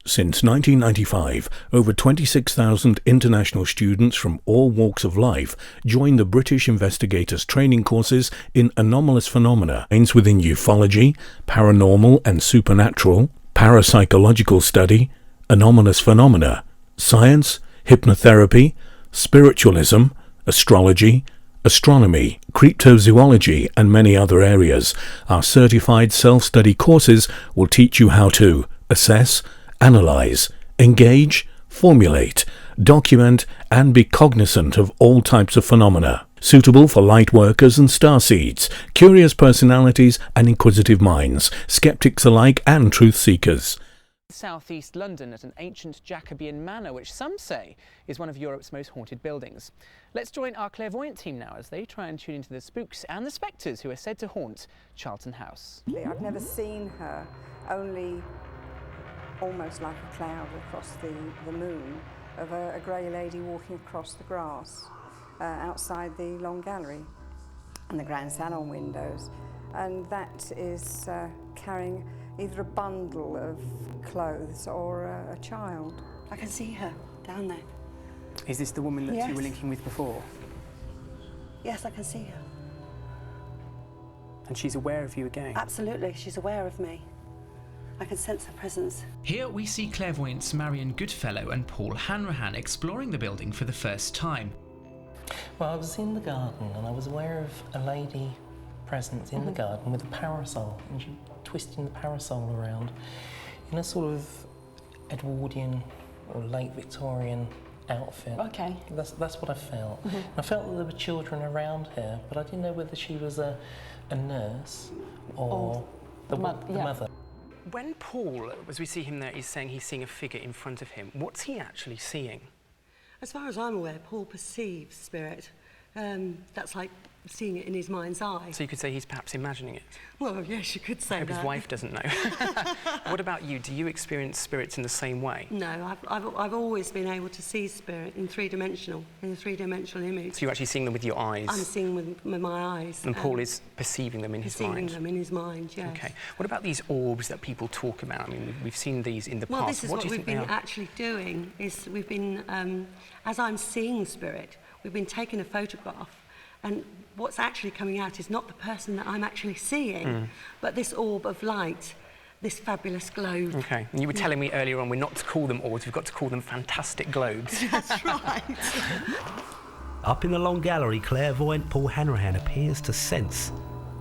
Since 1995, over 26,000 international students from all walks of life join the British investigators' training courses in anomalous phenomena within ufology, paranormal and supernatural, parapsychological study, anomalous phenomena, science, hypnotherapy, spiritualism, astrology, astronomy, cryptozoology and many other areas. Our certified self-study courses will teach you how to assess, analyze, engage, formulate, document and be cognizant of all types of phenomena, suitable for light workers and starseeds, curious personalities and inquisitive minds, skeptics alike and truth seekers. Southeast London at an ancient Jacobean manor which some say is one of Europe's most haunted buildings. Let's join our clairvoyant team now as they try and tune into the spooks and the spectres who are said to haunt Charlton House. I've never seen her, only almost like a cloud across the moon of a grey lady walking across the grass outside the Long Gallery and the Grand Salon windows, and that is carrying either a bundle of clothes or a child. I can see her down there. Is this the woman that Yes. you were linking with before? Yes, I can see her. And she's aware of you again? Absolutely, she's aware of me. I can sense her presence. Here we see clairvoyants Marion Goodfellow and Paul Hanrahan exploring the building for the first time. Well, I was in the garden and I was aware of a lady present in the garden with a parasol, and she twisting the parasol around in a sort of Edwardian or late Victorian outfit. Okay. That's what I felt. I felt that there were children around her, but I didn't know whether she was a nurse or the mother. When Paul, as we see him there, is saying he's seeing a figure in front of him, what's he actually seeing? As far as I'm aware, Paul perceives spirit. That's like seeing it in his mind's eye. So you could say he's perhaps imagining it? Well, yes, you could say I hope that. his wife doesn't know. What about you? Do you experience spirits in the same way? No, I've always been able to see spirit in a three-dimensional image. So you're actually seeing them with your eyes? I'm seeing with my eyes. And Paul is perceiving them in his mind? Perceiving them in his mind, yes. Okay. What about these orbs that people talk about? I mean, we've seen these in the past. Well, this is what do you we've think been they are? actually doing, is we've been, as I'm seeing spirit, we've been taking a photograph, and what's actually coming out is not the person that I'm actually seeing, but this orb of light, this fabulous globe. Okay, and you were telling me earlier on we're not to call them orbs, we've got to call them fantastic globes. That's right. Up in the Long Gallery, clairvoyant Paul Hanrahan appears to sense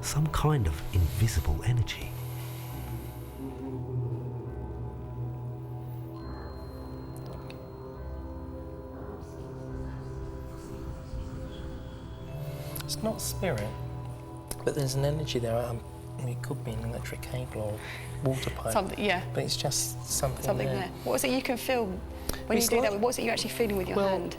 some kind of invisible energy. It's not spirit, but there's an energy there. It could be an electric cable or water pipe. Something, yeah. But it's just something there. What is it you can feel when you do that? What's it you're actually feeling with your hand?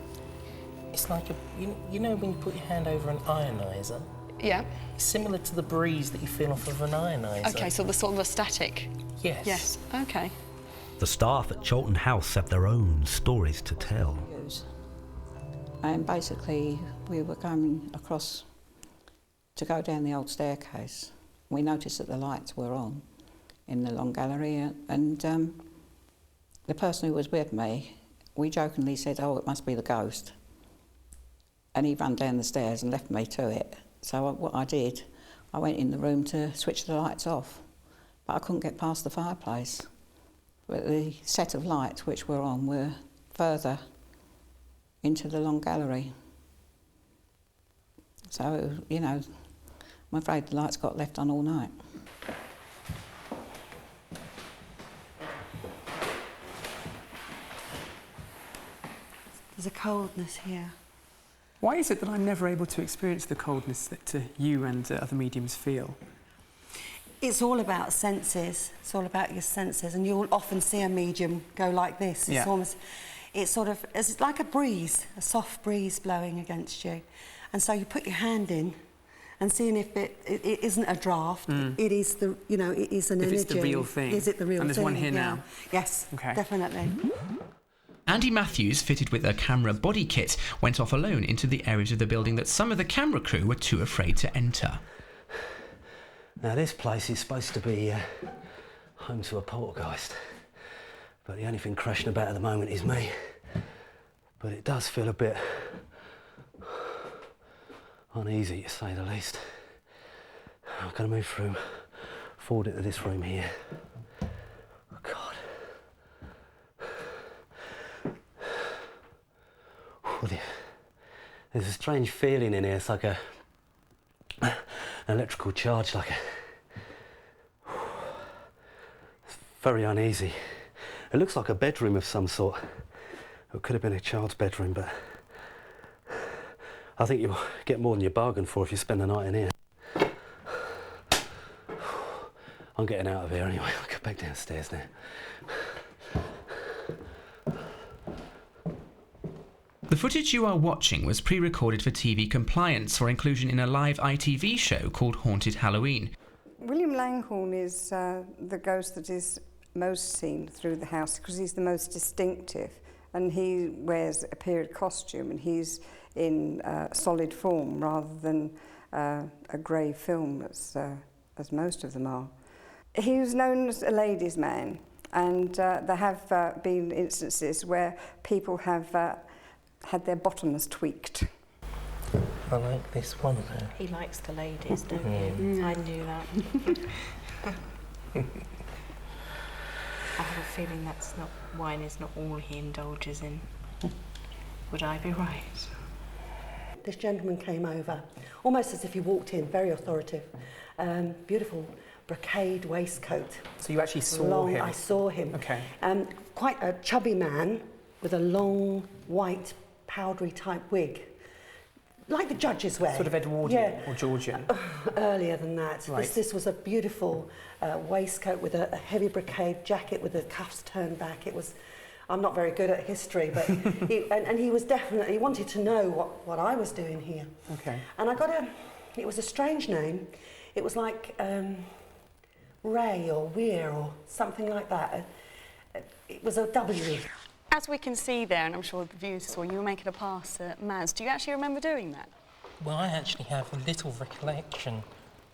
It's like you know when you put your hand over an ioniser? Yeah. It's similar to the breeze that you feel off of an ioniser. Okay, so the sort of a static. Yes. Yes. Okay. The staff at Charlton House have their own stories to tell. And basically, we were going across to go down the old staircase. We noticed that the lights were on in the Long Gallery, and the person who was with me, we jokingly said, "Oh, it must be the ghost." And he ran down the stairs and left me to it. So what I did, I went in the room to switch the lights off, but I couldn't get past the fireplace. But the set of lights which were on were further into the Long Gallery. So, you know, I'm afraid the lights got left on all night. There's a coldness here. Why is it that I'm never able to experience the coldness that you and other mediums feel? It's all about senses. It's all about your senses, and you'll often see a medium go like this. It's like a breeze, a soft breeze blowing against you. And so you put your hand in and seeing if it isn't a draft, it is it is an energy. If it's the real thing. Is it the real thing? And there's one here now. Yes, okay. Definitely. Andy Matthews, fitted with a camera body kit, went off alone into the areas of the building that some of the camera crew were too afraid to enter. Now this place is supposed to be home to a poltergeist, But the only thing crashing about at the moment is me. But it does feel a bit uneasy, to say the least. I'm going to move forward into this room here. Oh, God. There's a strange feeling in here. It's like an electrical charge, it's very uneasy. It looks like a bedroom of some sort. It could have been a child's bedroom, but I think you'll get more than you bargain for if you spend the night in here. I'm getting out of here anyway. I'll go back downstairs now. The footage you are watching was pre-recorded for TV compliance for inclusion in a live ITV show called Haunted Halloween. William Langhorne is the ghost that is most seen through the house because he's the most distinctive, and he wears a period costume and he's in solid form rather than a grey film as most of them are. He was known as a ladies' man, and there have been instances where people have had their bottoms tweaked. I like this one though. He likes the ladies, don't you? I knew that. I have a feeling wine is not all he indulges in. Would I be right? This gentleman came over, almost as if he walked in, very authoritative. Beautiful brocade waistcoat. So you actually saw him? I saw him. Okay. Quite a chubby man with a long, white, powdery type wig. Like the judges wear. Sort of Edwardian or Georgian? Earlier than that. Right. This was a beautiful waistcoat with a heavy brocade jacket with the cuffs turned back. It was, I'm not very good at history, but he was definitely, he wanted to know what I was doing here. Okay. And I got it was a strange name. It was like Ray or Weir or something like that. It was a W. As we can see there, and I'm sure the viewers saw, you were making a pass at Maz. Do you actually remember doing that? Well, I actually have a little recollection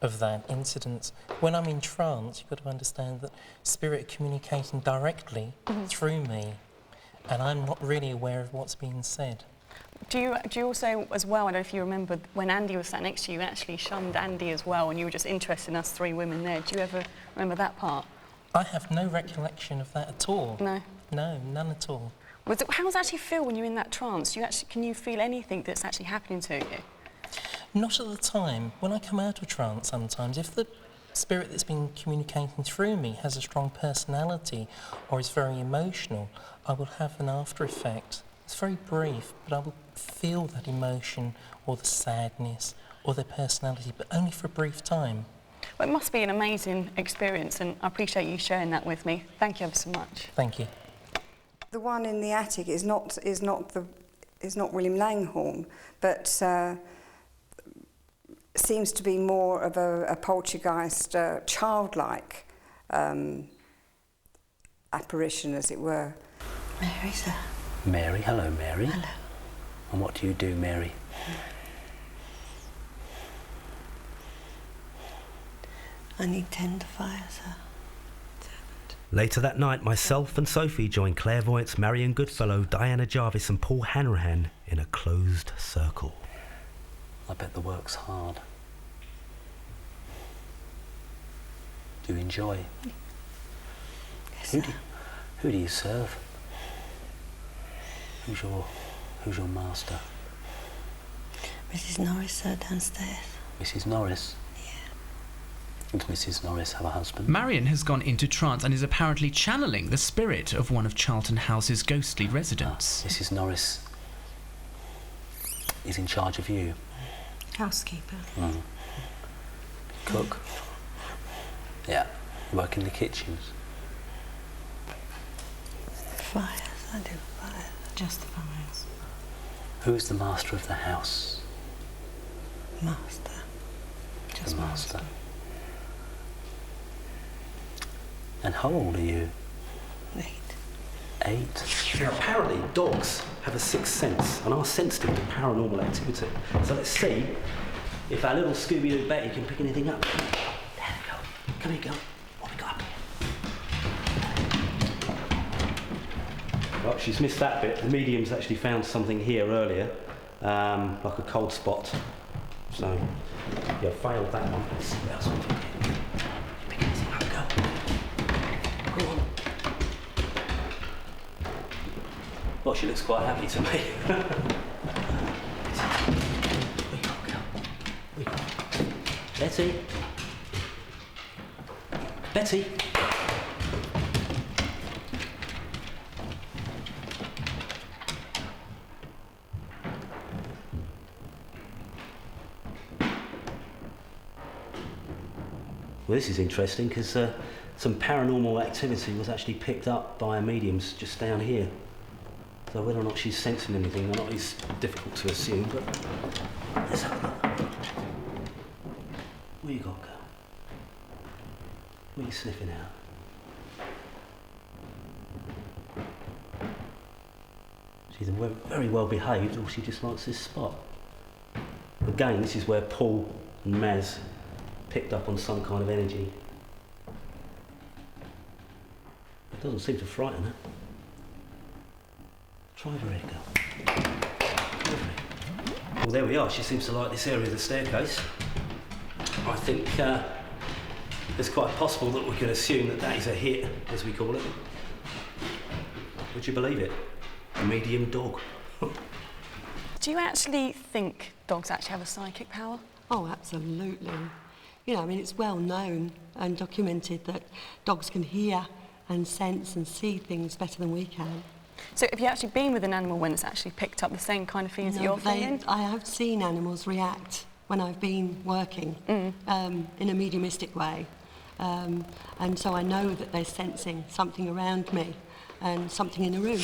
of that incident. When I'm in trance, you've got to understand that spirit are communicating directly through me, and I'm not really aware of what's being said. Do you also, as well, I don't know if you remember, when Andy was sat next to you, you actually shunned Andy as well, and you were just interested in us three women there. Do you ever remember that part? I have no recollection of that at all. No? No, none at all. How does it actually feel when you're in that trance? Can you feel anything that's actually happening to you? Not at the time. When I come out of trance sometimes, if the spirit that's been communicating through me has a strong personality or is very emotional, I will have an after effect. It's very brief, but I will feel that emotion or the sadness or their personality, but only for a brief time. Well, it must be an amazing experience, and I appreciate you sharing that with me. Thank you ever so much. Thank you. The one in the attic is not William Langhorne, but seems to be more of a poltergeist, childlike apparition, as it were. Mary's there. Mary, hello, Mary. Hello. And what do you do, Mary? I need tender fire, sir. Later that night, myself and Sophie joined clairvoyants Marion Goodfellow, Diana Jarvis and Paul Hanrahan in a closed circle. I bet the work's hard. Do you enjoy? Yes, Who do you serve? Who's your master? Mrs. Norris, sir, downstairs. Mrs. Norris? Yeah. Does Mrs. Norris have a husband? Marion has gone into trance and is apparently channeling the spirit of one of Charlton House's ghostly residents. Mrs. Norris is in charge of you. Housekeeper. Cook. Yeah. Work in the kitchens. Fires, I do fires. Just the fires. Who's the master of the house? Master. Just the master. And how old are you? 8. 8? Now, apparently dogs have a sixth sense and are sensitive to paranormal activity. So let's see if our little Scooby-Doo Betty can pick anything up. There we go. Come here, girl. What have we got up here? Well, she's missed that bit. The medium's actually found something here earlier, like a cold spot. So, yeah, failed that one. Let's see what else we can get. Pick anything up, go. Go on. Well, she looks quite happy to me. Betty? Betty? Well, this is interesting because some paranormal activity was actually picked up by mediums just down here. So whether or not she's sensing anything or not is difficult to assume, but let's have a look. What you got, girl? What are you sniffing out? She's very well behaved, or she just likes this spot. Again, this is where Paul and Maz picked up on some kind of energy. It doesn't seem to frighten her. Try her head, girl. Well, there we are. She seems to like this area of the staircase. I think it's quite possible that we can assume that that is a hit, as we call it. Would you believe it? A medium dog. Do you actually think dogs actually have a psychic power? Oh, absolutely. You know, I mean, it's well known and documented that dogs can hear and sense and see things better than we can. So have you actually been with an animal when it's actually picked up the same kind of feelings that you're feeling? I have seen animals react when I've been working in a mediumistic way. And so I know that they're sensing something around me and something in the room.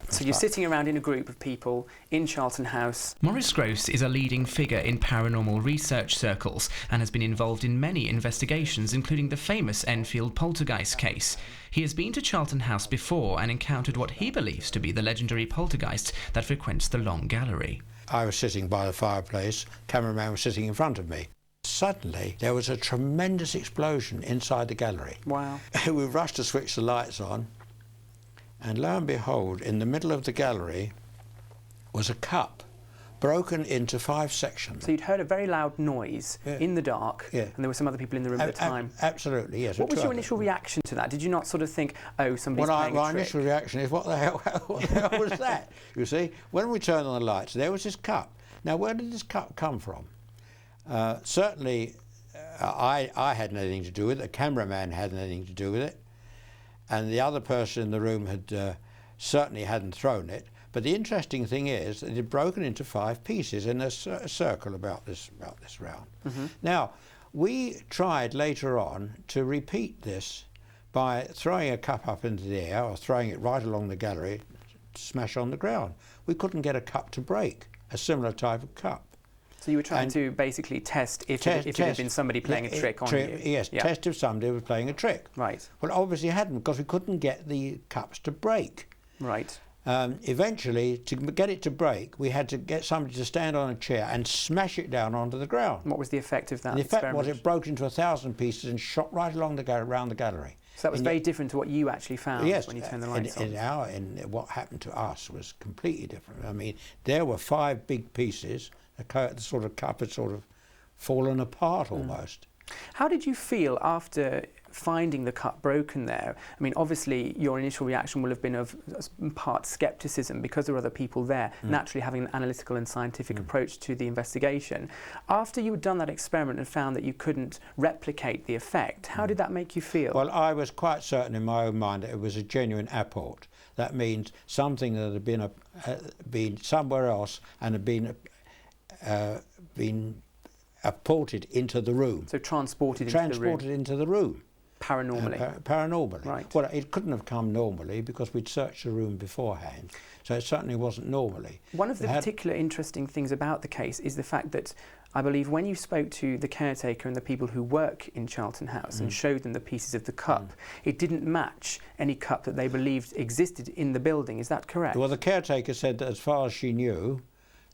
So you're sitting around in a group of people in Charlton House. Maurice Gross is a leading figure in paranormal research circles and has been involved in many investigations, including the famous Enfield poltergeist case. He has been to Charlton House before and encountered what he believes to be the legendary poltergeist that frequents the Long Gallery. I was sitting by the fireplace, cameraman was sitting in front of me. Suddenly, there was a tremendous explosion inside the gallery. Wow. We rushed to switch the lights on, and lo and behold, in the middle of the gallery was a cup broken into 5 sections. So you'd heard a very loud noise in the dark, Yeah. and there were some other people in the room at the time. Absolutely, yes. What was your initial reaction to that? Did you not sort of think, oh, somebody's playing a trick? My initial reaction is, what the hell was that? You see, when we turned on the lights, there was this cup. Now, where did this cup come from? Certainly, I had nothing to do with it. The cameraman had nothing to do with it. And the other person in the room had certainly hadn't thrown it. But the interesting thing is that it had broken into 5 pieces in a circle about this round. Now, we tried later on to repeat this by throwing a cup up into the air or throwing it right along the gallery to smash on the ground. We couldn't get a cup to break, a similar type of cup. So you were trying to basically test if it had been somebody playing a trick on you? Yes, test if somebody was playing a trick. Right. Well, obviously it hadn't, because we couldn't get the cups to break. Right. Eventually, to get it to break, we had to get somebody to stand on a chair and smash it down onto the ground. What was the effect of that The effect experiment? was it broke into 1,000 pieces and shot right along around the gallery. So that was very different to what you actually found when you turned the lights on? Yes, what happened to us was completely different. I mean, there were 5 big pieces. The sort of cup had sort of fallen apart almost. How did you feel after finding the cup broken there? I mean, obviously your initial reaction will have been of part scepticism because there were other people there, naturally having an analytical and scientific approach to the investigation. After you had done that experiment and found that you couldn't replicate the effect, how did that make you feel? Well, I was quite certain in my own mind that it was a genuine apport. That means something that had been somewhere else and had been apported into the room. So transported into the room. Paranormally? Paranormally. Right. Well, it couldn't have come normally because we'd searched the room beforehand, so it certainly wasn't normally. One of the particular interesting things about the case is the fact that I believe when you spoke to the caretaker and the people who work in Charlton House and showed them the pieces of the cup, it didn't match any cup that they believed existed in the building. Is that correct? Well, the caretaker said that as far as she knew,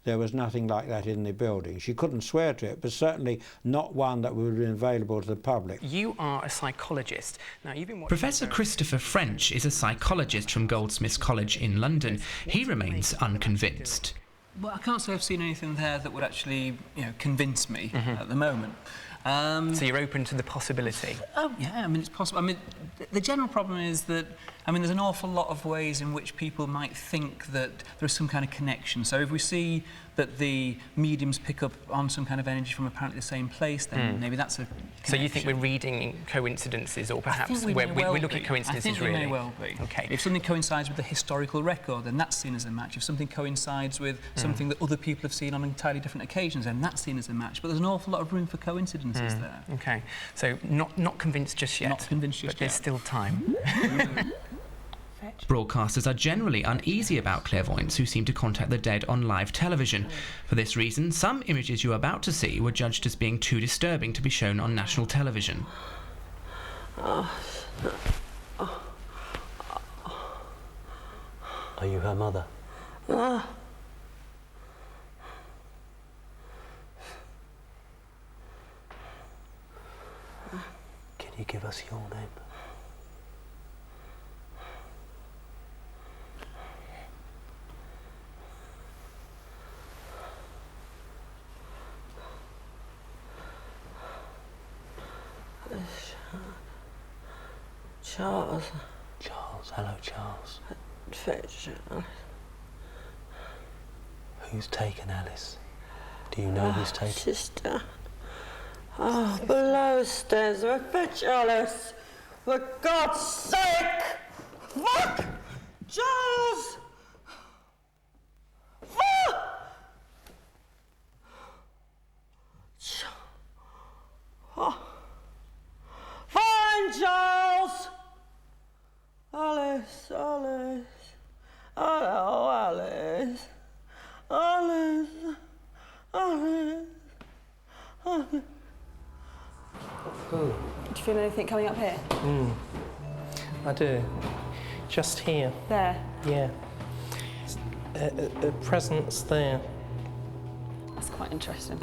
there was nothing like that in the building. She couldn't swear to it, but certainly not one that would have been available to the public. You are a psychologist. Now, you've been watching Professor Christopher French is a psychologist from Goldsmiths College in London. He remains unconvinced. Well, I can't say I've seen anything there that would actually, convince me at the moment. So you're open to the possibility? Oh, yeah, I mean, it's possible. I mean, the general problem is that, there's an awful lot of ways in which people might think that there's some kind of connection. So if we see that the mediums pick up on some kind of energy from apparently the same place, then maybe that's a connection. So you think we're reading coincidences, or perhaps we look at coincidences, I think really? we may well be. Okay. If something coincides with the historical record, then that's seen as a match. If something coincides with something that other people have seen on entirely different occasions, then that's seen as a match. But there's an awful lot of room for coincidences there. Okay. So not convinced just yet. Not convinced just but there's yet. still time. Broadcasters are generally uneasy about clairvoyants who seem to contact the dead on live television. For this reason, some images you are about to see were judged as being too disturbing to be shown on national television. Are you her mother? Can you give us your name? Charles. Charles. Hello, Charles. Fetch. Who's taken Alice? Do you know who's taken? Sister. Oh, below stairs. Fetch Alice. For God's sake! Fuck! Charles! Fuck! Oh. Fine, Charles! Alice, Alice. Oh, Alice. Alice. Alice. Alice. Do you feel anything coming up here? I do. Just here. There? Yeah. A presence there. That's quite interesting.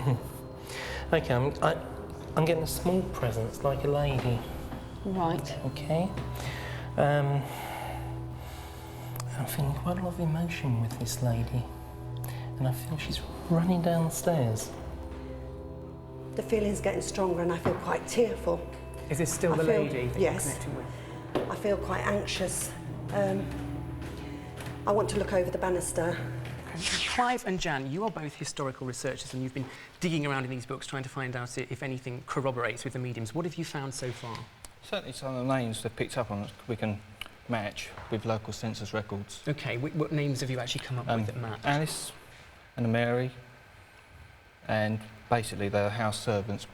Okay, I'm getting a small presence, like a lady. Right. Okay. I'm feeling quite a lot of emotion with this lady. And I feel she's running downstairs. The feeling's getting stronger and I feel quite tearful. Is this still the lady that yes, you're connecting with? I feel quite anxious. I want to look over the banister. Clive and Jan, you are both historical researchers and you've been digging around in these books trying to find out if anything corroborates with the mediums. What have you found so far? Certainly some of the names they've picked up on we can match with local census records. OK, what names have you actually come up with that match? Alice and Mary, and basically they're house servants.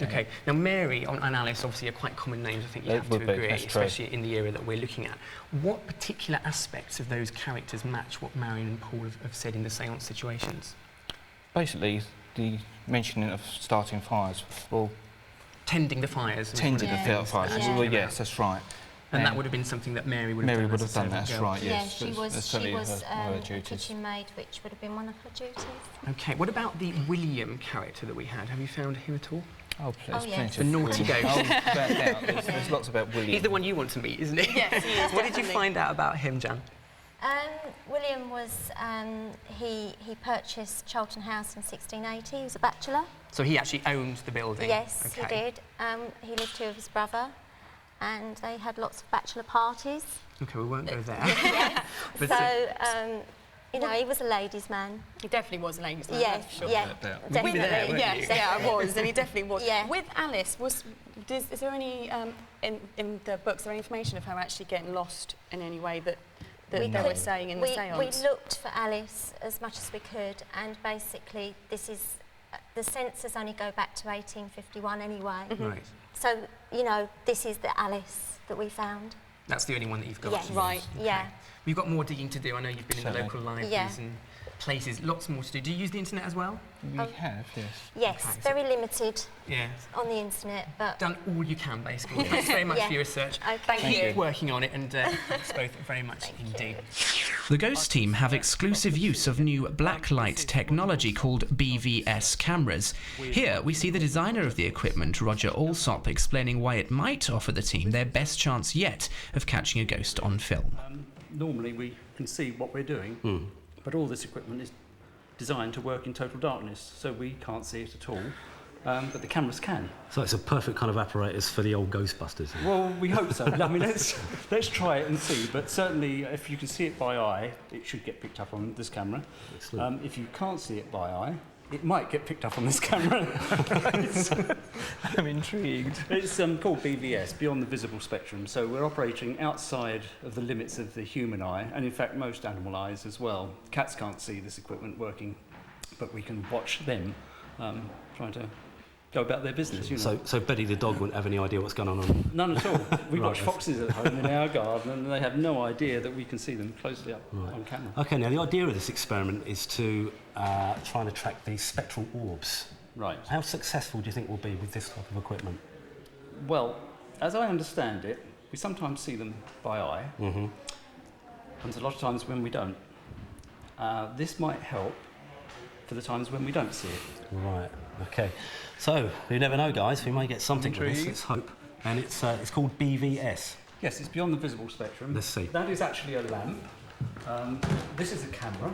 OK, now Mary and Alice obviously are quite common names, I think you have to agree, especially in the era that we're looking at. What particular aspects of those characters match what Marion and Paul have said in the séance situations? Basically, the mentioning of starting fires, or tending the fires. Tending the fires. Yeah. Well, yes, that's right. And that would have been something that Mary would have done. Mary would have done, that's right, yes. Yeah, she was a kitchen maid, which would have been one of her duties. OK, what about the William character that we had? Have you found him at all? Oh, there's plenty. The naughty ghost. There's lots about William. He's the one you want to meet, isn't he? Yes, he is. What did you find out about him, Jan? William was, he purchased Charlton House in 1680. He was a bachelor. So he actually owned the building? Yes, he did. He lived here with his brother, and they had lots of bachelor parties. OK, we won't go there. So, you know, he was a ladies' man. He definitely was a ladies' man. Yeah, yeah, definitely. Yes, yeah, I was, and he definitely was. Yeah. With Alice, is there any in the books? Is there any information of her actually getting lost in any way that they were saying in the séance? We looked for Alice as much as we could, and basically, this is the censors only go back to 1851 anyway. Right. So you know, this is the Alice that we found. That's the only one that you've got? Yes. Right, yeah. We've got more digging to do. I know you've been in the local libraries and places. Lots more to do. Do you use the internet as well? We have, yes. Yes, Okay, very limited Yes. on the internet, but... Done all you can, basically. Thanks very much for your research. Thank you. Keep working on it, and thanks both very much indeed. The Ghost team have exclusive use of new blacklight technology called BVS cameras. Here we see the designer of the equipment, Roger Alsop, explaining why it might offer the team their best chance yet of catching a ghost on film. Normally we can see what we're doing, but all this equipment is designed to work in total darkness, so we can't see it at all. But the cameras can. So it's a perfect kind of apparatus for the old Ghostbusters. Well, we hope so. I mean, let's try it and see. But certainly, if you can see it by eye, it should get picked up on this camera. If you can't see it by eye, it might get picked up on this camera. I'm intrigued. It's called BVS, Beyond the Visible Spectrum. So we're operating outside of the limits of the human eye, and in fact, most animal eyes as well. Cats can't see this equipment working, but we can watch them trying to go about their business, you know. So Betty the dog wouldn't have any idea what's going on? None at all. We watch foxes at home in our garden, and they have no idea that we can see them closely up on camera. Okay, now the idea of this experiment is to try and attract these spectral orbs. Right. How successful do you think we'll be with this type of equipment? Well, as I understand it, we sometimes see them by eye, and a lot of times when we don't. This might help for the times when we don't see it. Right. Okay. So we never know, guys. We may get something with this. Let's hope. And it's called BVS. Yes, it's Beyond the Visible Spectrum. Let's see. That is actually a lamp. This is a camera.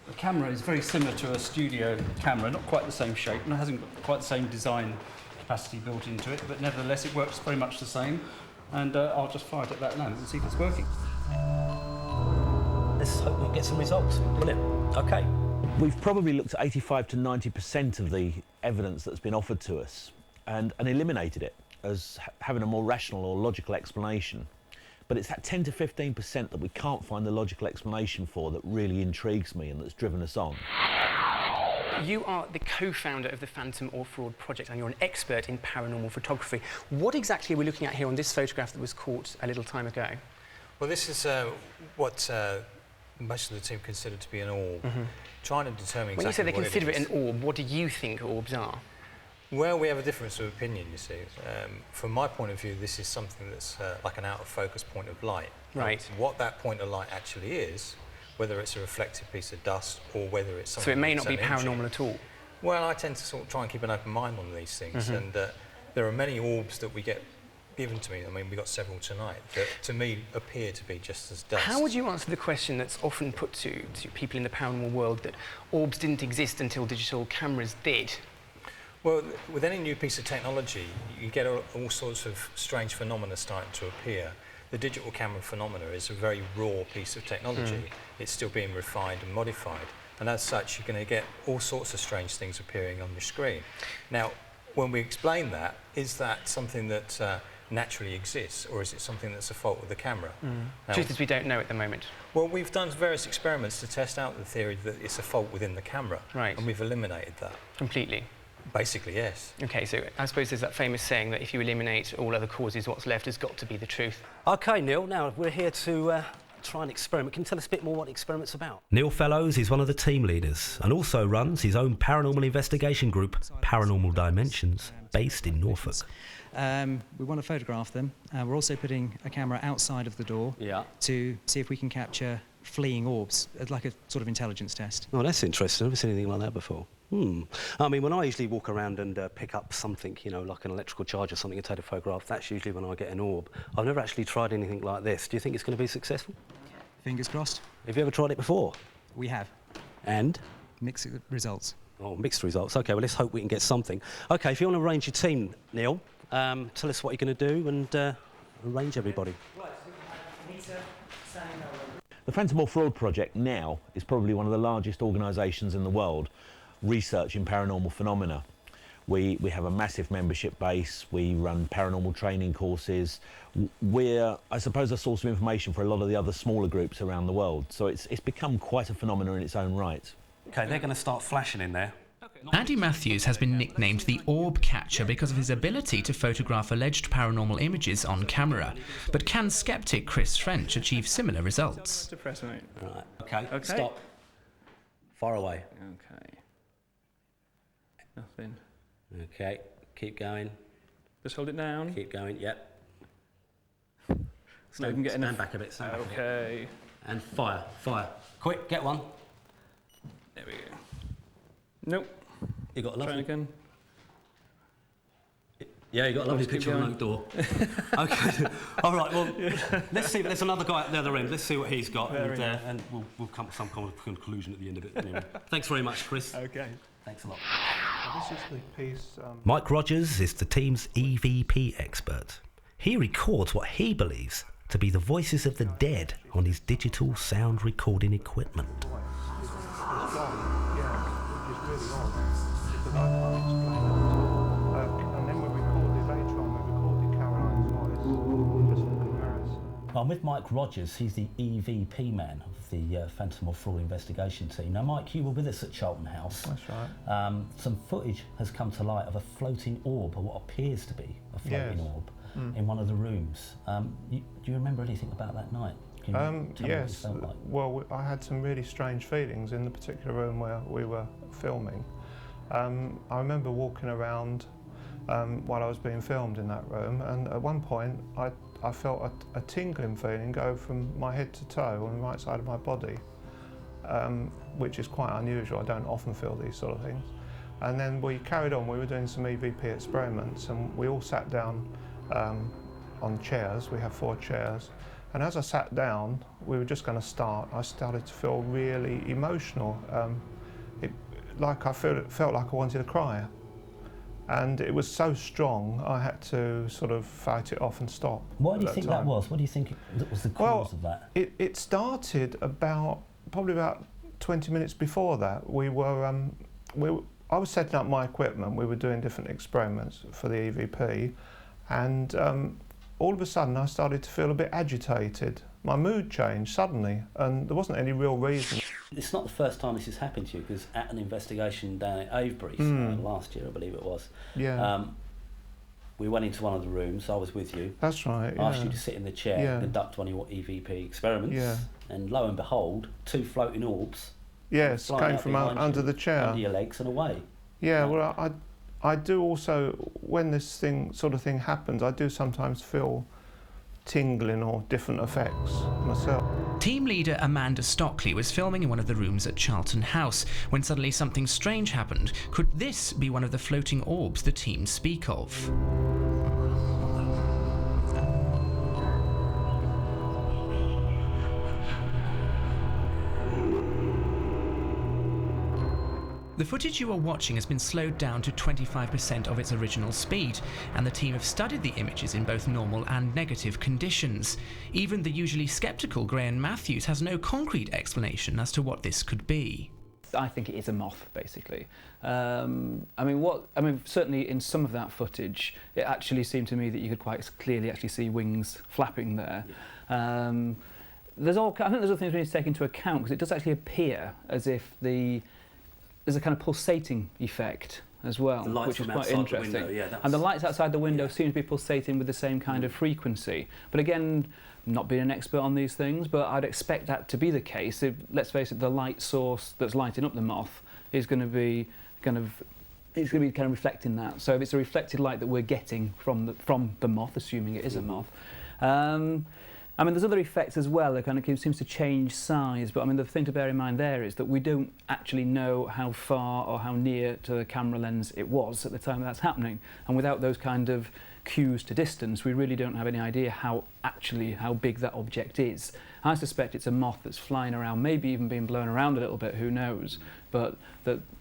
The camera is very similar to a studio camera, not quite the same shape, and it hasn't got quite the same design capacity built into it, but nevertheless it works very much the same. And I'll just fire it at that lamp and see if it's working. Let's hope we get some results. Brilliant. Okay. We've probably looked at 85 to 90% of the evidence that's been offered to us and eliminated it as having a more rational or logical explanation. But it's that 10 to 15% that we can't find the logical explanation for that really intrigues me and that's driven us on. You are the co-founder of the Phantom or Fraud Project, and you're an expert in paranormal photography. What exactly are we looking at here on this photograph that was caught a little time ago? Well, this is what most of the team consider to be an orb. Trying to determine exactly when you say they what consider it an orb, what do you think orbs are? Well, we have a difference of opinion, you see. From my point of view, this is something that's like an out-of-focus point of light. Right. What that point of light actually is, whether it's a reflective piece of dust or whether it's something... So it may not be paranormal at all? Well, I tend to sort of try and keep an open mind on these things, and there are many orbs that we get given to me. I mean, we got several tonight that, to me, appear to be just as dust. How would you answer the question that's often put to people in the paranormal world that orbs didn't exist until digital cameras did? Well, with any new piece of technology, you get all sorts of strange phenomena starting to appear. The digital camera phenomena is a very raw piece of technology. It's still being refined and modified, and as such, you're going to get all sorts of strange things appearing on your screen. Now, when we explain that, is that something that naturally exists, or is it something that's a fault with the camera? Now, truth is, we don't know at the moment. Well, we've done various experiments to test out the theory that it's a fault within the camera, and we've eliminated that. Completely? Basically, yes. Okay, so I suppose there's that famous saying that if you eliminate all other causes, what's left has got to be the truth. Okay, Neil, now we're here to try an experiment. Can you tell us a bit more what the experiment's about? Neil Fellows is one of the team leaders and also runs his own paranormal investigation group, Paranormal Dimensions, based in Norfolk. We want to photograph them. We're also putting a camera outside of the door to see if we can capture fleeing orbs, like a sort of intelligence test. Oh, that's interesting. I've never seen anything like that before. I mean, when I usually walk around and pick up something, you know, like an electrical charge or something and take a photograph, that's usually when I get an orb. I've never actually tried anything like this. Do you think it's going to be successful? Fingers crossed. Have you ever tried it before? We have. And? Mixed results. Oh, mixed results. OK, well, let's hope we can get something. OK, if you want to arrange your team, Neil, tell us what you're going to do and arrange everybody. The Phantom or Fraud Project now is probably one of the largest organisations in the world researching paranormal phenomena. We have a massive membership base, we run paranormal training courses. We're, I suppose, a source of information for a lot of the other smaller groups around the world. So it's become quite a phenomenon in its own right. OK, they're going to start flashing in there. Andy Matthews has been nicknamed the Orb Catcher because of his ability to photograph alleged paranormal images on camera. But can skeptic Chris French achieve similar results? Right, OK, stop. Far away. OK. Nothing. OK, keep going. Just hold it down. Keep going, yep. Stand back a bit. Stand back a bit. And fire. Quick, get one. There we go. Nope. You got a lovely... Try again. Yeah, you got a lovely picture of an oak door. Okay. All right. Well, let's see. There's another guy at the other end. Let's see what he's got, and we'll come to some kind of conclusion at the end of it. Anyway. Thanks very much, Chris. Okay. Thanks a lot. This is the piece. Mike Rogers is the team's EVP expert. He records what he believes to be the voices of the dead on his digital sound recording equipment. It's gone, yeah, which is really odd, because I can't explain it at all. And then we recorded later on, we recorded Caroline's voice, just for comparison. I'm with Mike Rogers. He's the EVP man of the Phantom of Fraud investigation team. Now, Mike, you were with us at Charlton House. That's right. Some footage has come to light of a floating orb, or what appears to be a floating orb, in one of the rooms. Do you remember anything about that night? Can you tell me what it Yes. felt like? Well, I had some really strange feelings in the particular room where we were filming. I remember walking around while I was being filmed in that room, and at one point I felt a tingling feeling go from my head to toe on the right side of my body, which is quite unusual. I don't often feel these sort of things. And then we carried on. We were doing some EVP experiments, and we all sat down on chairs. We have 4 chairs. And as I sat down, we were just going to start, I started to feel really emotional. I felt like I wanted to cry. And it was so strong, I had to sort of fight it off and stop. Why do you think that was? What do you think was the cause of that? It started probably about 20 minutes before that. I was setting up my equipment. We were doing different experiments for the EVP, and all of a sudden I started to feel a bit agitated. My mood changed suddenly, and there wasn't any real reason. It's not the first time this has happened to you, because at an investigation down at Avebury last year, I believe it was, we went into one of the rooms. I was with you. That's right. Asked you to sit in the chair and conduct one of your EVP experiments, and lo and behold, 2 floating orbs. Yes, came from under the chair. Under your legs and away. Yeah, well, I do also, when this sort of thing happens, I do sometimes feel tingling or different effects myself. Team leader Amanda Stockley was filming in one of the rooms at Charlton House when suddenly something strange happened. Could this be one of the floating orbs the team speak of? The footage you are watching has been slowed down to 25% of its original speed, and the team have studied the images in both normal and negative conditions. Even the usually sceptical Graham Matthews has no concrete explanation as to what this could be. I think it is a moth, basically. Certainly in some of that footage, it actually seemed to me that you could quite clearly actually see wings flapping there. I think there's other things we need to take into account, because it does actually appear as if there's a kind of pulsating effect as well, which is quite interesting. And the lights outside the window seem to be pulsating with the same kind of frequency. But again, not being an expert on these things, but I'd expect that to be the case. Let's face it, the light source that's lighting up the moth is going to be kind of reflecting that. So if it's a reflected light that we're getting from the moth, assuming it is a moth. There's other effects as well. It kind of seems to change size, but the thing to bear in mind there is that we don't actually know how far or how near to the camera lens it was at the time that's happening. And without those kind of cues to distance, we really don't have any idea how big that object is. I suspect it's a moth that's flying around, maybe even being blown around a little bit, who knows? But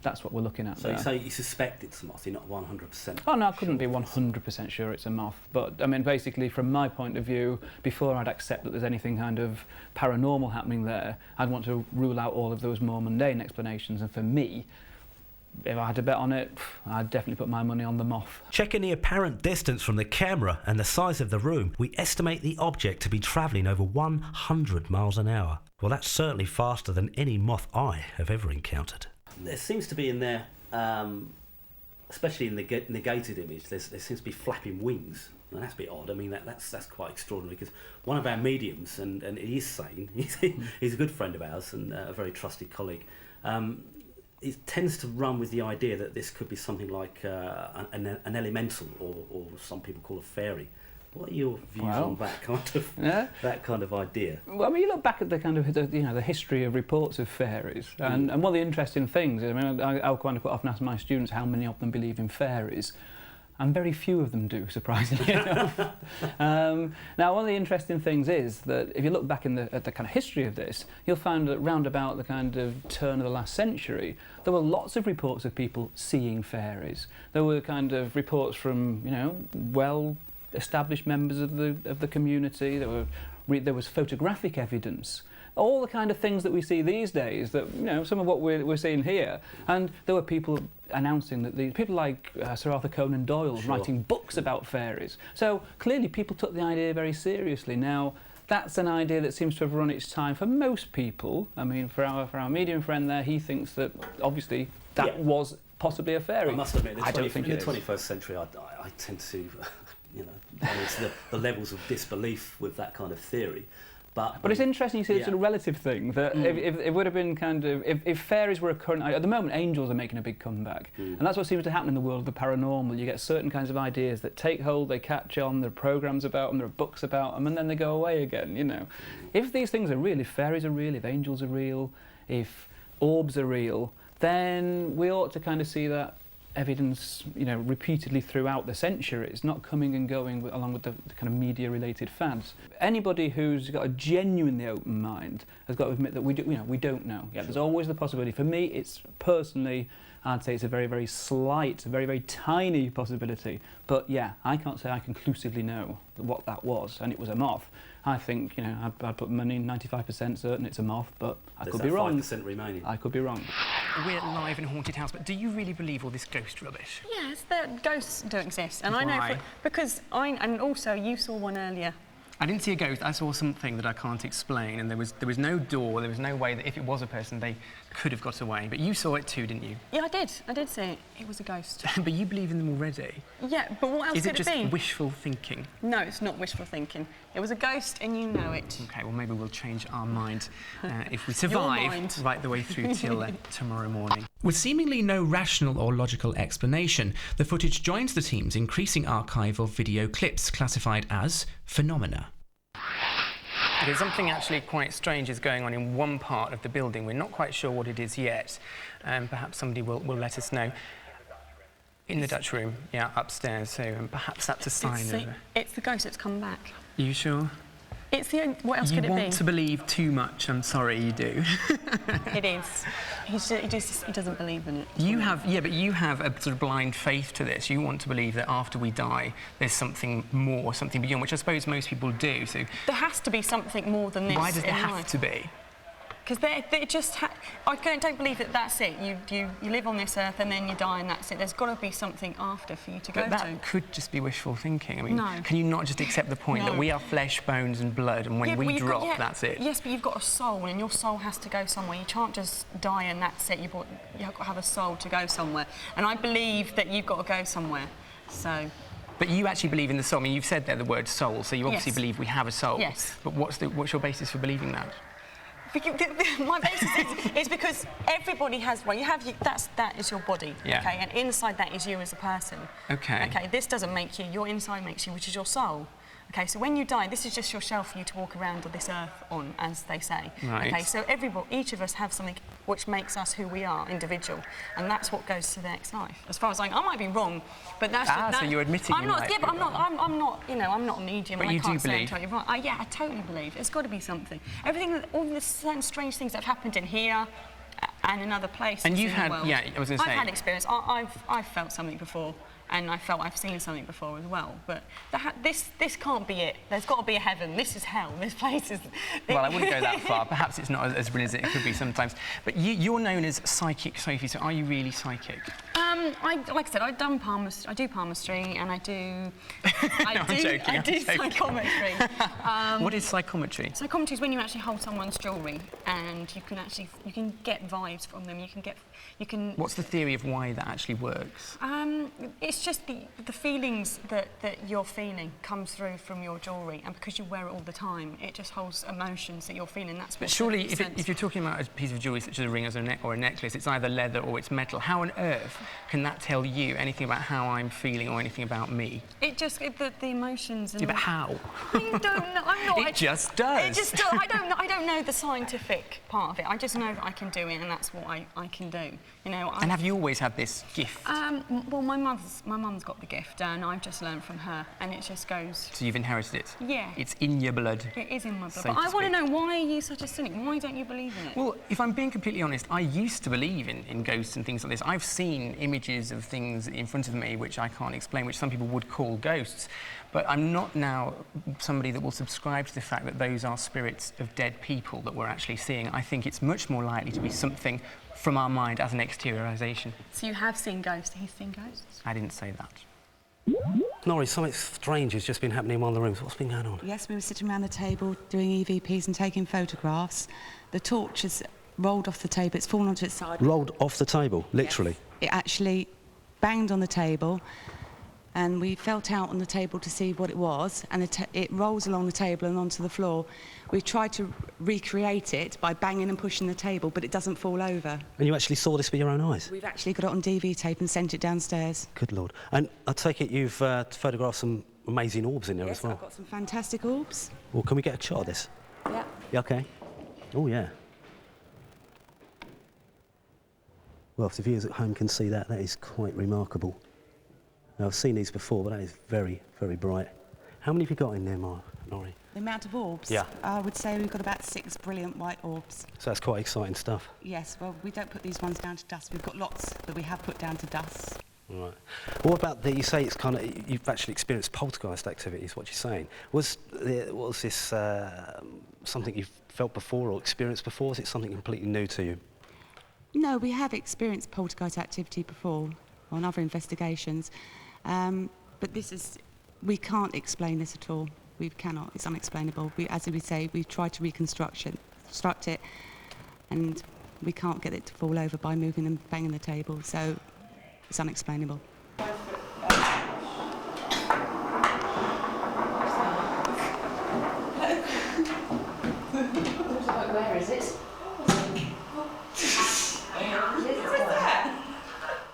that's what we're looking at. So you say you suspect it's a moth, you're not 100%? Oh no, I couldn't be 100% sure it's a moth. But basically from my point of view, before I'd accept that there's anything kind of paranormal happening there, I'd want to rule out all of those more mundane explanations. And for me, if I had to bet on it, I'd definitely put my money on the moth. Checking the apparent distance from the camera and the size of the room, we estimate the object to be travelling over 100 miles an hour. Well, that's certainly faster than any moth I have ever encountered. There seems to be in there, especially in the negated image, there seems to be flapping wings. And that's a bit odd. That's quite extraordinary, because one of our mediums, and he is sane, he's a good friend of ours and a very trusted colleague, it tends to run with the idea that this could be something like an elemental, or some people call a fairy. What are your views on that kind of idea? Well, I mean, you look back at the kind of the history of reports of fairies, and one of the interesting things is, I mean, I kind of often ask my students how many of them believe in fairies, and very few of them do, surprisingly enough. Now, one of the interesting things is that if you look back at the kind of history of this, you'll find that round about the kind of turn of the last century, there were lots of reports of people seeing fairies. There were kind of reports from, well-established members of the community. There was photographic evidence. All the kind of things that we see these days, that some of what we're seeing here, and there were people announcing that people like Sir Arthur Conan Doyle writing books about fairies. So clearly people took the idea very seriously. Now that's an idea that seems to have run its time for most people. I mean, for our medium friend there, he thinks that obviously that was possibly a fairy. I must admit, in the 21st century, I tend to, balance the levels of disbelief with that kind of theory. But it's interesting you see this sort of relative thing, that if it would have been kind of, if fairies were a current, at the moment angels are making a big comeback, and that's what seems to happen in the world of the paranormal. You get certain kinds of ideas that take hold, they catch on, there are programs about them, there are books about them, and then they go away again, If these things are real, if fairies are real, if angels are real, if orbs are real, then we ought to kind of see that evidence, repeatedly throughout the centuries, not coming and going along with the kind of media-related fads. Anybody who's got a genuinely open mind has got to admit that we don't know. Yeah, there's always the possibility. For me, it's personally, I'd say it's a very, very slight, a very, very tiny possibility. But yeah, I can't say I conclusively know what that was, and it was a moth. I think, I'd put money 95% certain it's a moth, but I could be wrong. 5% remaining. I could be wrong. We're live in a haunted house, but do you really believe all this ghost rubbish? Yes, ghosts do exist, and Why? I know and also you saw one earlier. I didn't see a ghost, I saw something that I can't explain, and there was no door, there was no way that if it was a person they could have got away. But you saw it too, didn't you? Yeah, I did see it. It was a ghost. But you believe in them already? Yeah, but what else could it be? Is it just wishful thinking? No, it's not wishful thinking. It was a ghost and you know it. OK, well maybe we'll change our mind if we survive right the way through till tomorrow morning. With seemingly no rational or logical explanation, the footage joins the team's increasing archive of video clips classified as phenomena. There's something actually quite strange is going on in one part of the building. We're not quite sure what it is yet. Perhaps somebody will let us know. In the Dutch room, yeah, upstairs. So perhaps that's a sign of... It's the ghost that's come back. Are you sure? It's the... What else could it be? You want to believe too much, I'm sorry, you do. It is. He doesn't believe in it. But you have a sort of blind faith to this. You want to believe that after we die, there's something more, something beyond, which I suppose most people do. So there has to be something more than this. Why does there have to be? Because they just... I don't believe that that's it. You live on this earth and then you die and that's it. There's got to be something after for you to go to. But that could just be wishful thinking. I mean, no. Can you not just accept the point that we are flesh, bones and blood, and when we drop, that's it? Yes, but you've got a soul and your soul has to go somewhere. You can't just die and that's it. You've got to have a soul to go somewhere. And I believe that you've got to go somewhere. So... But you actually believe in the soul. I mean, you've said there the word soul, so you obviously believe we have a soul. Yes. But what's your basis for believing that? My basis is because everybody has one. That is your body, okay, and inside that is you as a person. Okay. Okay. This doesn't make you. Your inside makes you, which is your soul. Okay. So when you die, this is just your shell for you to walk around on this earth on, as they say. Right. Okay. So each of us have something which makes us who we are, individual, and that's what goes to the next life. As far as I might be wrong, but that's so you're admitting I'm not. Yeah, but I'm not. I'm not a medium. But and you I can't do say believe. I'm totally right. Yeah, I totally believe. There's got to be something. All the certain strange things that have happened in here and in other places. And you've in had, the world. yeah, I was going to say. I've had experience. I've felt something before. And I've seen something before as well. But this can't be it. There's got to be a heaven. This is hell. This place is... Well, I wouldn't go that far. Perhaps it's not as brilliant as it could be sometimes. But you're known as Psychic Sophie, so are you really psychic? Like I said, I do palmistry and I do... I do psychometry. What is psychometry? Psychometry is when you actually hold someone's jewellery and you can get vibes from them. You can... What's the theory of why that actually works? It's just the feelings that you're feeling comes through from your jewellery, and because you wear it all the time, it just holds emotions that you're feeling. That's what. But surely, if you're talking about a piece of jewellery such as a ring or a necklace, it's either leather or it's metal. How on earth can can that tell you anything about how I'm feeling or anything about me? It just, the emotions and... Yeah, but how? I don't know, I'm not... It just does. It just does. I don't know the scientific part of it. I just know that I can do it, and that's what I can do. You know. And have you always had this gift? Well, my mum's got the gift, and I've just learned from her, and it just goes... So you've inherited it? Yeah. It's in your blood. It is in my blood. So but I want to know, why are you such a cynic? Why don't you believe in it? Well, if I'm being completely honest, I used to believe in ghosts and things like this. I've seen images of things in front of me which I can't explain, which some people would call ghosts. But I'm not now somebody that will subscribe to the fact that those are spirits of dead people that we're actually seeing. I think it's much more likely to be something from our mind as an exteriorisation. So you have seen ghosts? He's seen ghosts? I didn't say that. Norrie, something strange has just been happening in one of the rooms. What's been going on? Yes, we were sitting around the table doing EVPs and taking photographs. The torch has rolled off the table. It's fallen onto its side. Rolled off the table, literally? Yes. It actually banged on the table, and we felt out on the table to see what it was, and it rolls along the table and onto the floor. We tried to recreate it by banging and pushing the table, but it doesn't fall over. And you actually saw this with your own eyes? We've actually got it on DV tape and sent it downstairs. Good Lord. And I take it you've photographed some amazing orbs in there as well? Yes, I've got some fantastic orbs. Well, can we get a shot of this? Yeah. Yeah, OK. Oh, yeah. Well, if the viewers at home can see that, that is quite remarkable. Now, I've seen these before, but that is very, very bright. How many have you got in there, Norrie? The amount of orbs? Yeah. I would say we've got about 6 brilliant white orbs. So that's quite exciting stuff. Yes, well, we don't put these ones down to dust. We've got lots that we have put down to dust. Right. What about you say it's kind of, you've actually experienced poltergeist activity, is what you're saying. Was this something you've felt before or experienced before? Is it something completely new to you? No, we have experienced poltergeist activity before on other investigations. But we can't explain this at all. We cannot. It's unexplainable. As we say, we've tried to reconstruct it, and we can't get it to fall over by moving and banging the table. So it's unexplainable. Where is it?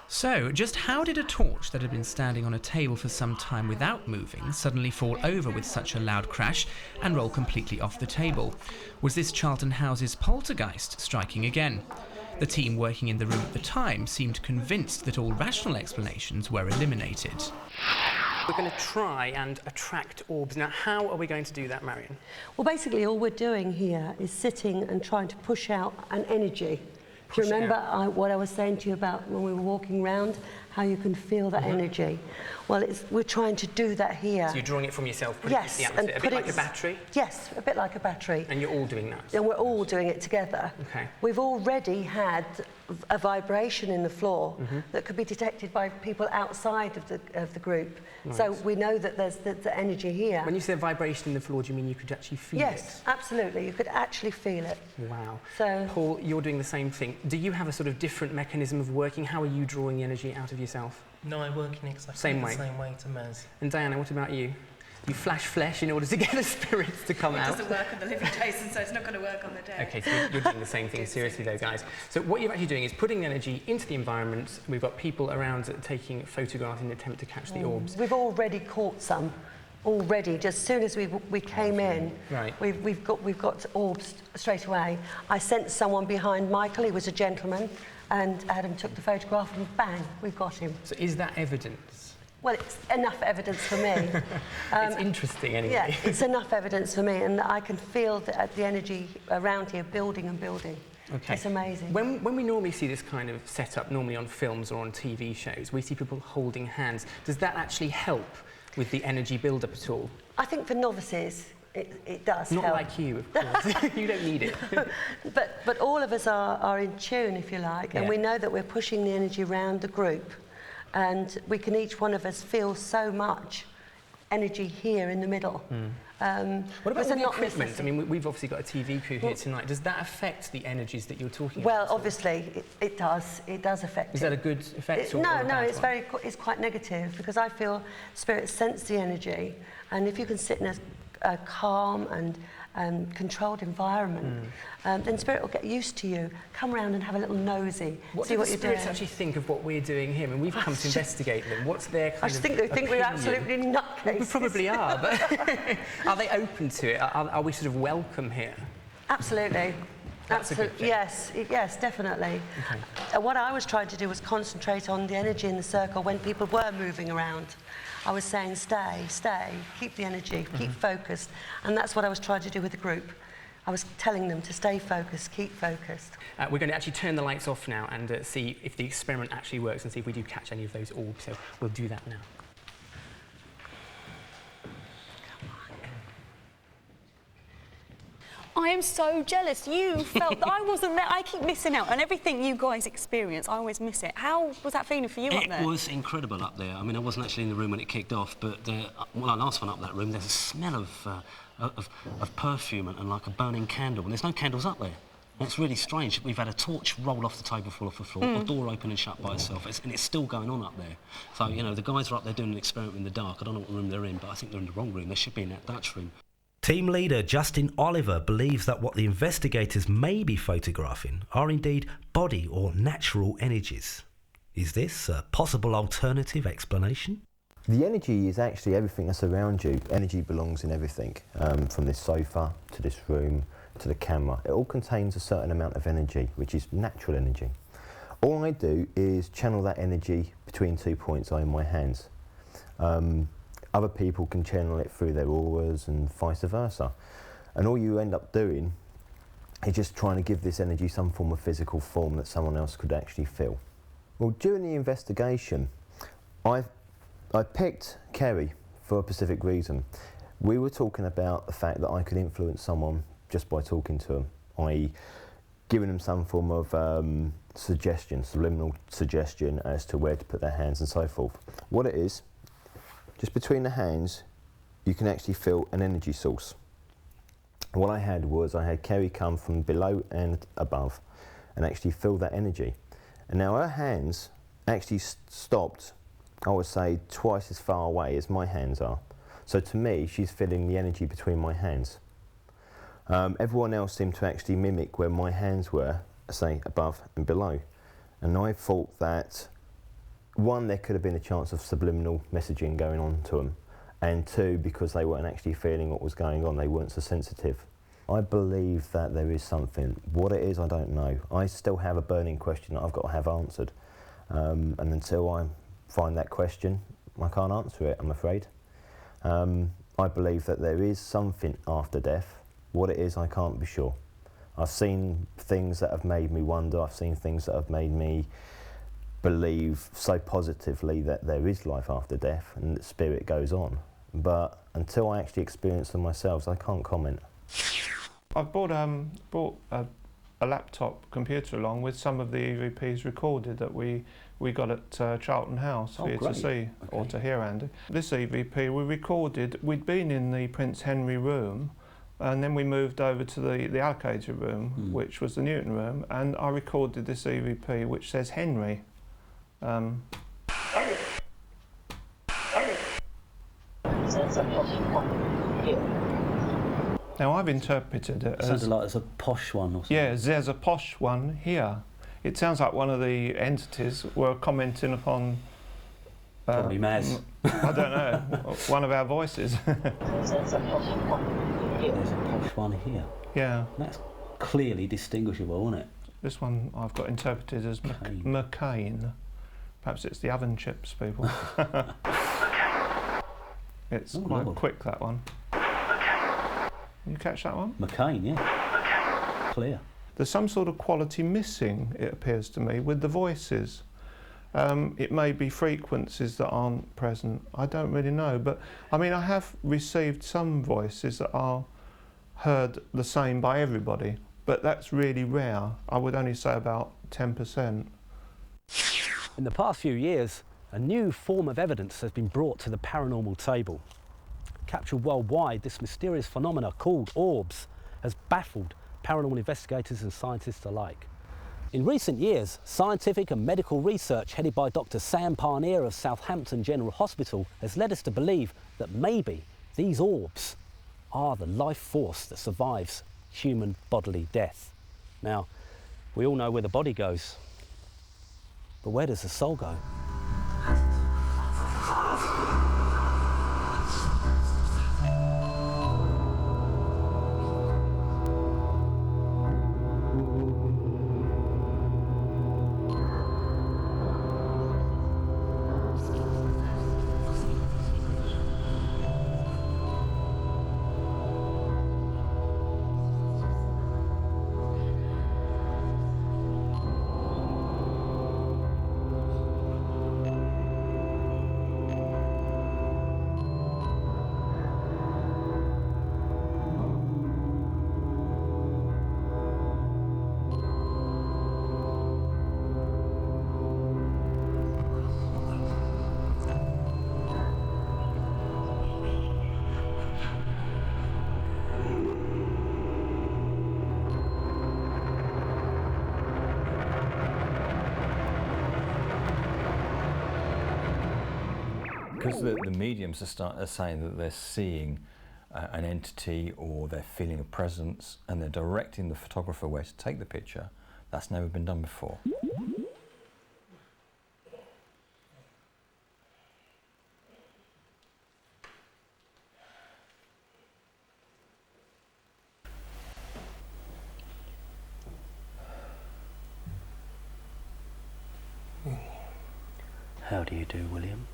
So, just how did a torch that had been standing on a table for some time without moving suddenly fall over with such a loud crash and roll completely off the table? Was this Charlton House's poltergeist striking again? The team working in the room at the time seemed convinced that all rational explanations were eliminated. We're going to try and attract orbs. Now, how are we going to do that, Marion? Well, basically, all we're doing here is sitting and trying to push out an energy. Do you remember what I was saying to you about when we were walking round, how you can feel that energy? Well, we're trying to do that here. So you're drawing it from yourself, putting it into the atmosphere, a bit like a battery? Yes, a bit like a battery. And you're all doing that? And we're all doing it together. Okay. We've already had a vibration in the floor that could be detected by people outside of the group. Right. So we know that there's the energy here. When you say vibration in the floor, do you mean you could actually feel it? Yes, absolutely. You could actually feel it. Wow. So, Paul, you're doing the same thing. Do you have a sort of different mechanism of working? How are you drawing the energy out of yourself? No, I work in exactly same the same way to Maz. And Diana, what about you? You flash flesh in order to get the spirits to come out. It doesn't work on the living, Jason, so it's not going to work on the dead. OK, so you're doing the same thing, seriously though, guys. So what you're actually doing is putting energy into the environment. We've got people around taking photographs in an attempt to catch the orbs. We've already caught some. Already, just as soon as we came in, right. we've got orbs straight away. I sent someone behind Michael, he was a gentleman, and Adam took the photograph and bang, we've got him. So is that evidence? Well, it's enough evidence for me. It's interesting anyway. Yeah, it's enough evidence for me, and I can feel the energy around here building and building. Okay. It's amazing. When we normally see this kind of setup, normally on films or on TV shows, we see people holding hands. Does that actually help with the energy build-up at all? I think for novices, it does help. Not like you, of course. You don't need it. But all of us are in tune, if you like, and we know that we're pushing the energy around the group, and we can each one of us feel so much energy here in the middle. What about the equipment? I mean, we've obviously got a TV crew here tonight. Does that affect the energies that you're talking about? Well, obviously, it does. It does affect it. Is that a good effect or no, a bad it's quite negative, because I feel spirits sense the energy, and if you can sit in a calm and controlled environment, then spirit will get used to you, come around and have a little nosy, see what you're doing. Spirits actually think of what we're doing here? And we've come to investigate them. What's their kind of I just think they think we're absolutely nutcases. We probably are, but are they open to it? Are we sort of welcome here? Absolutely. That's a good thing. Yes, definitely. Okay. What I was trying to do was concentrate on the energy in the circle when people were moving around. I was saying, stay, keep the energy, keep focused. And that's what I was trying to do with the group. I was telling them to stay focused, keep focused. We're going to actually turn the lights off now and see if the experiment actually works and see if we do catch any of those orbs. So we'll do that now. I am so jealous. You felt that I wasn't there. I keep missing out. And everything you guys experience, I always miss it. How was that feeling for you up there? It was incredible up there. I mean, I wasn't actually in the room when it kicked off, but when I last went up that room, there's a smell of perfume and like a burning candle. And there's no candles up there. And it's really strange. We've had a torch roll off the table, fall off the floor, a door open and shut by itself, and it's still going on up there. So, you know, the guys are up there doing an experiment in the dark. I don't know what room they're in, but I think they're in the wrong room. They should be in that Dutch room. Team leader Justin Oliver believes that what the investigators may be photographing are indeed body or natural energies. Is this a possible alternative explanation? The energy is actually everything that's around you. Energy belongs in everything, from this sofa to this room to the camera. It all contains a certain amount of energy, which is natural energy. All I do is channel that energy between 2 points in my hands. Other people can channel it through their auras and vice versa. And all you end up doing is just trying to give this energy some form of physical form that someone else could actually feel. Well, during the investigation, I picked Kerry for a specific reason. We were talking about the fact that I could influence someone just by talking to them, i.e. giving them some form of suggestion, subliminal suggestion as to where to put their hands and so forth. What it is, just between the hands, you can actually feel an energy source. What I had Kerry come from below and above and actually feel that energy. And now her hands actually stopped, I would say, twice as far away as my hands are. So to me, she's feeling the energy between my hands. Everyone else seemed to actually mimic where my hands were, say, above and below. And I thought that, one, there could have been a chance of subliminal messaging going on to them, and two, because they weren't actually feeling what was going on, they weren't so sensitive. I believe that there is something. What it is, I don't know. I still have a burning question that I've got to have answered. And until I find that question, I can't answer it, I'm afraid. I believe that there is something after death. What it is, I can't be sure. I've seen things that have made me wonder, I've seen things that have made me believe so positively that there is life after death and that spirit goes on. But until I actually experience them myself, I can't comment. I've brought a laptop computer along with some of the EVPs recorded that we got at Charlton House for you to see, or to hear, Andy. This EVP we recorded, we'd been in the Prince Henry room, and then we moved over to the allocator room, which was the Newton room, and I recorded this EVP which says Henry. Now I've interpreted it as... Sounds like there's a posh one or something. Yeah, there's a posh one here. It sounds like one of the entities were commenting upon... Probably Maz. I don't know, one of our voices. There's a posh one here. Yeah. That's clearly distinguishable, isn't it? This one I've got interpreted as McCain. Perhaps it's the oven chips, people. It's quite quick, that one. You catch that one? McCain, yeah. Clear. There's some sort of quality missing, it appears to me, with the voices. It may be frequencies that aren't present. I don't really know, but I mean, I have received some voices that are heard the same by everybody, but that's really rare. I would only say about 10%. In the past few years, a new form of evidence has been brought to the paranormal table. Captured worldwide, this mysterious phenomena called orbs has baffled paranormal investigators and scientists alike. In recent years, scientific and medical research headed by Dr. Sam Parnier of Southampton General Hospital has led us to believe that maybe these orbs are the life force that survives human bodily death. Now, we all know where the body goes, but where does the soul go? Because the mediums are saying that they're seeing an entity or they're feeling a presence and they're directing the photographer where to take the picture, that's never been done before. How do you do, William?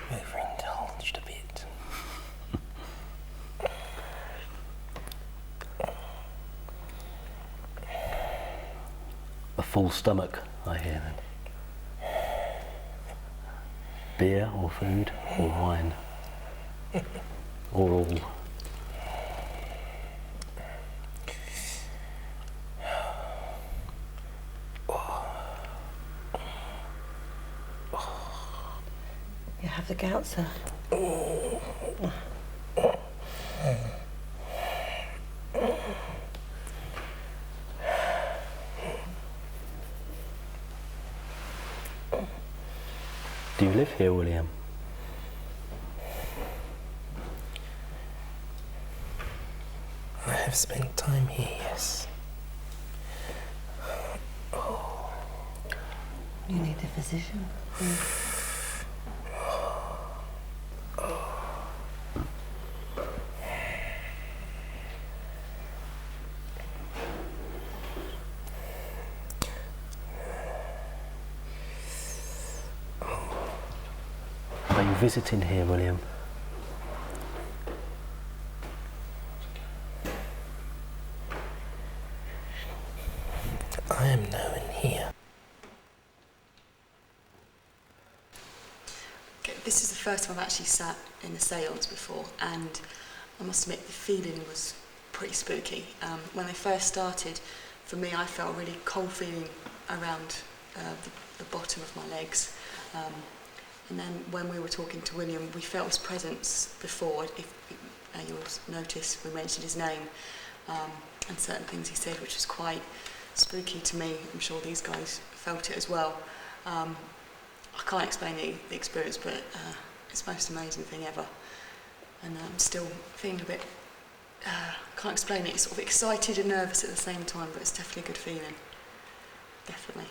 Overindulged a bit. A full stomach, I hear then. Beer or food or wine? Or all? You have the gout, sir. Do you live here, William? I have spent time here, yes. You need a physician. Are you visiting here, William? I am known here. This is the first time I've actually sat in a séance before, and I must admit the feeling was pretty spooky. When they first started, for me, I felt a really cold feeling around the bottom of my legs. And then when we were talking to William, we felt his presence before. If you'll notice, we mentioned his name and certain things he said, which was quite spooky to me. I'm sure these guys felt it as well. I can't explain the experience, but it's the most amazing thing ever. And I'm still feeling a bit, can't explain it, sort of excited and nervous at the same time, but it's definitely a good feeling. Definitely.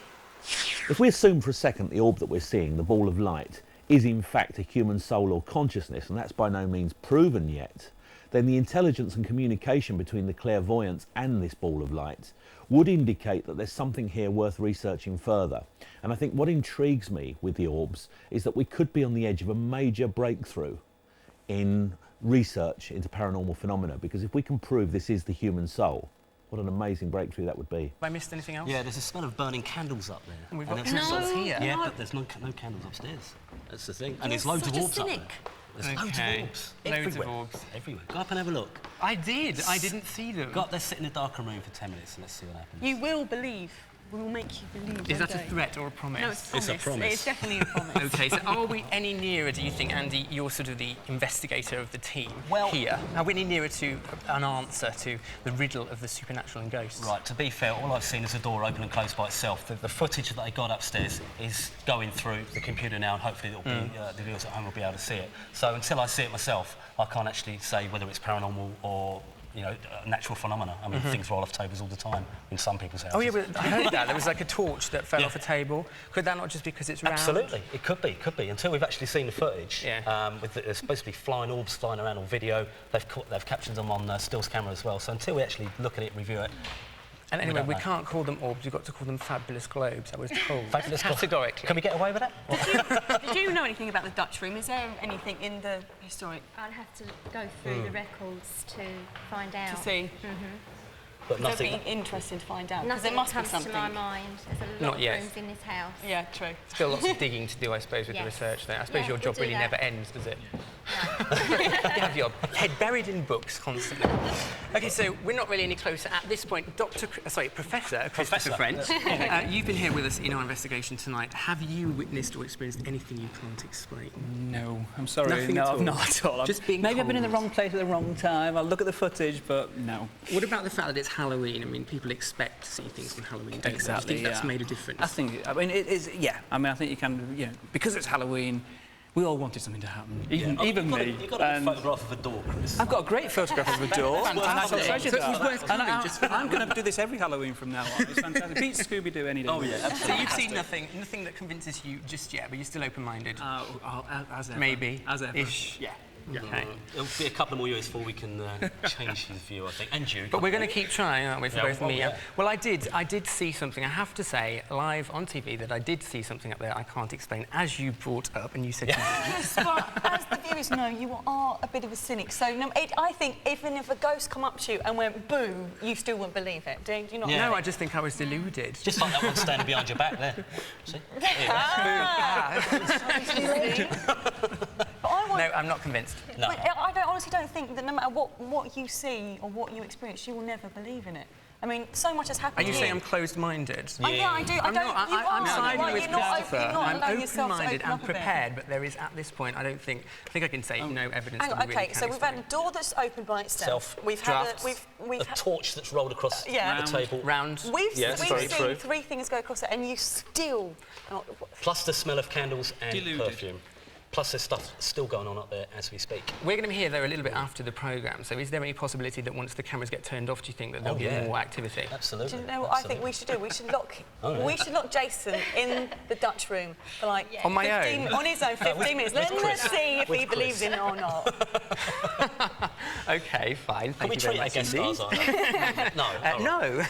If we assume for a second the orb that we're seeing, the ball of light, is in fact a human soul or consciousness, and that's by no means proven yet, then the intelligence and communication between the clairvoyants and this ball of light would indicate that there's something here worth researching further. And I think what intrigues me with the orbs is that we could be on the edge of a major breakthrough in research into paranormal phenomena, because if we can prove this is the human soul, what an amazing breakthrough that would be. Have I missed anything else? Yeah, there's a smell of burning candles up there. And we've got And candles here. Yeah, but there's no candles upstairs. That's the thing. And there's loads of orbs up there. There's loads of orbs. Loads of orbs. Everywhere. Go up and have a look. I did. I didn't see them. Go up there, sit in a darker room for 10 minutes and let's see what happens. You will believe We will make you believe. Is one that a day. threat or a promise? No, it's a promise. It's a promise. It's definitely a promise. Okay, so are we any nearer, do you think, Andy, you're sort of the investigator of the team Well- here? Are we any nearer to an answer to the riddle of the supernatural and ghosts? Right, to be fair, all I've seen is a door open and close by itself. The footage that they got upstairs is going through the computer now, and hopefully it'll be, the viewers at home will be able to see it. So until I see it myself, I can't actually say whether it's paranormal or, you know, natural phenomena. I mean, things roll off tables all the time in some people's houses. Oh, yeah, but I heard that. There was like a torch that fell off a table. Could that not just be because it's round? Absolutely, it could be. Until we've actually seen the footage, there's supposed to be flying orbs flying around on video. They've captured them on stills camera as well. So until we actually look at it, review it. And anyway, we can't call them orbs. We've got to call them fabulous globes. I was told. Fabulous globes. Categorically. Can we get away with that? Did you know anything about the Dutch room? Is there anything in the historic? I'll have to go through the records to find out. To see. But It'd nothing. be interesting to find out. 'cause Nothing there must comes be something. to my mind. There's a lot Not of yet. rooms in this house. Yeah, true. Still lots of digging to do, I suppose, with the Yes. research there. I suppose Yeah, your we'll job do really that. never ends, does it? You have your head buried in books constantly. OK, so we're not really any closer at this point. Professor Christopher French, you've been here with us in our investigation tonight. Have you witnessed or experienced anything you can't explain? No, I'm sorry. Nothing no, at I've all? not at all. Just being Maybe I've been in the cold. wrong place at the wrong time. I'll look at the footage, but no. What about the fact that it's Halloween? I mean, people expect to see things on Halloween, don't they? Do Exactly, you think that's yeah. made a difference? I think, I mean, it is, yeah. I mean, I think you can, you know, because it's Halloween, we all wanted something to happen, even me. You've got a good photograph of a door, Chris. I've got a great photograph of a door, and I shall treasure So it was that. worth And coming just for I'm going to do this every Halloween from now on. It's fantastic. Beat Scooby-Doo any day. Oh, yeah, So you've seen nothing that convinces you just yet, but you're still open-minded? As ever. Maybe. As ever. Ish. Yeah. Okay. It'll be a couple more years before we can change his view, I think. And you. But we're going to keep trying, aren't we, for Yeah, both well, me yeah. and... Well, I did see something. I have to say, live on TV, that I did see something up there I can't explain, as you brought up, and you said... Yes, but as the viewers know, you are a bit of a cynic. So no, I think even if a ghost come up to you and went boo, you still wouldn't believe it. Do you not? No, I just think I was deluded. Just like that one standing behind your back there. See? No, I'm not convinced. No. But I honestly don't think that no matter what you see or what you experience, you will never believe in it. I mean, so much has Are happened you here. saying I'm closed-minded? Yeah, I do. I'm not. I'm siding Like, with you're not Christopher. you're not I'm allowing yourself to open-minded open and up a bit. prepared, but there is, at this point, I think I can say no evidence Hang that on, we okay, really so can we've had explain. a door that's opened by itself. We've had a torch that's rolled across yeah. the table. Round. We've very seen true. 3 things go across it, and you still. Plus the smell of candles and Deluded. perfume. Plus there's stuff still going on up there as we speak. We're going to be here, though, a little bit after the programme, so is there any possibility that once the cameras get turned off, do you think that there'll be more activity? Absolutely. Do you know what I think we should do? We should lock Jason in the Dutch room for like On my own? on his own 15 minutes. Let's see if he believes in it or not. OK, fine. Can we Thank you very treat our much guest indeed. stars like that? No. No.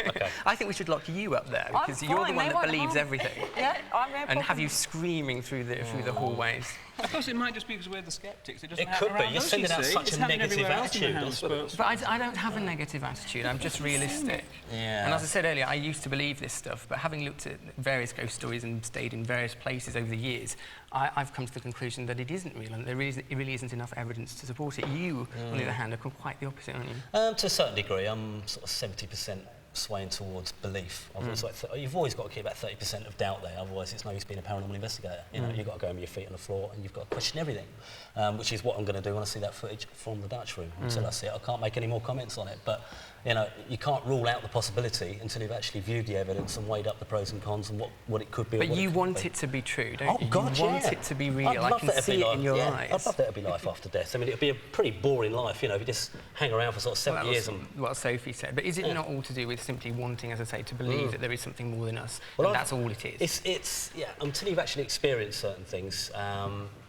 Okay. I think we should lock you up there, I'm because you're the fine, one they that won't believes harm me. everything. Yeah, I'm no And problem. have you screaming through the hallways. Of course, it might just be because we're the sceptics. It doesn't It happen could be. around You're us, sending you out see. such It's a happening negative everywhere else in the attitude, house, that's But I don't have a negative attitude, I'm just realistic. Yeah. And as I said earlier, I used to believe this stuff, but having looked at various ghost stories and stayed in various places over the years, I've come to the conclusion that it isn't real, and it really isn't enough evidence to support it. You, on the other hand, are quite the opposite, aren't you? To a certain degree, I'm sort of 70% swaying towards belief. You've always got to keep that 30% of doubt there, otherwise it's no use being a paranormal investigator. You know, you've got to go and with your feet on the floor and you've got to question everything, which is what I'm going to do when I see that footage from the Dutch room. Until I see it, I can't make any more comments on it. But you know, you can't rule out the possibility until you've actually viewed the evidence and weighed up the pros and cons and what it could be. But you want it to be true, don't you? God, you want it to be real. I can see it in your eyes. I'd love there to be life after death. I mean, it'd be a pretty boring life, you know, if you just hang around for sort of 70 years. And what Sophie said. But is it not all to do with simply wanting, as I say, to believe that there is something more than us? Well, and that's all it is. It's until you've actually experienced certain things,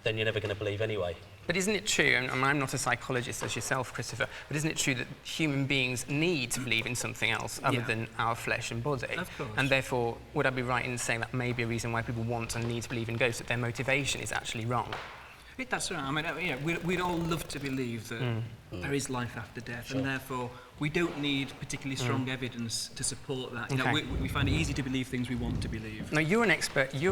then you're never going to believe anyway. But isn't it true, and I'm not a psychologist as yourself, Christopher, but isn't it true that human beings need to believe in something else other than our flesh and body? Of course. And therefore, would I be right in saying that may be a reason why people want and need to believe in ghosts, that their motivation is actually wrong? That's right. I mean, yeah, we'd all love to believe that there is life after death, and therefore we don't need particularly strong evidence to support that. You know, we find it easy to believe things we want to believe. Now, you're an expert, you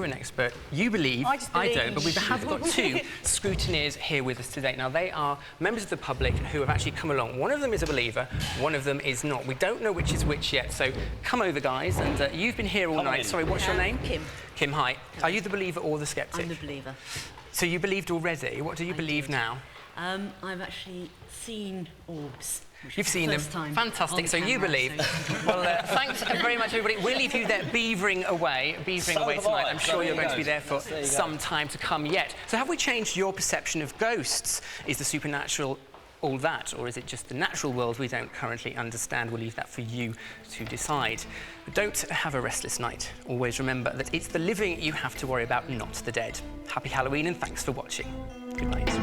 believe, I don't, but we have got two scrutineers here with us today. Now, they are members of the public who have actually come along. One of them is a believer, one of them is not. We don't know which is which yet, so come over, guys, and you've been here all night. Sorry, what's your name? Kim. Kim, hi. Are you the believer or the sceptic? I'm the believer. So you believed already. What do you believe now? I've actually seen orbs. You've seen them. Fantastic. So you believe. Well, thanks very much, everybody. We'll leave you there beavering away tonight. I'm sure you're going to be there for some time to come yet. So have we changed your perception of ghosts? Is the supernatural all that, or is it just the natural world we don't currently understand? We'll leave that for you to decide. But don't have a restless night. Always remember that it's the living you have to worry about, not the dead. Happy Halloween and thanks for watching. Good night.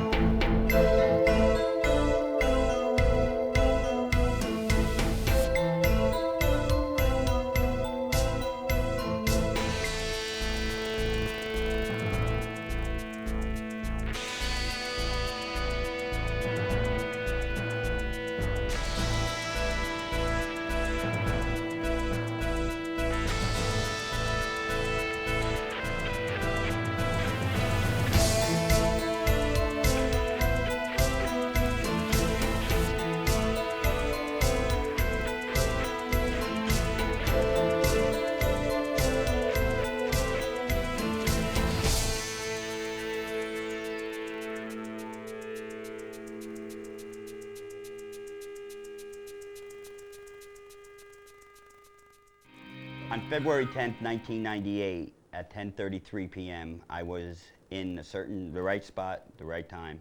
On February 10th, 1998, at 10:33 p.m., I was in the right spot, the right time,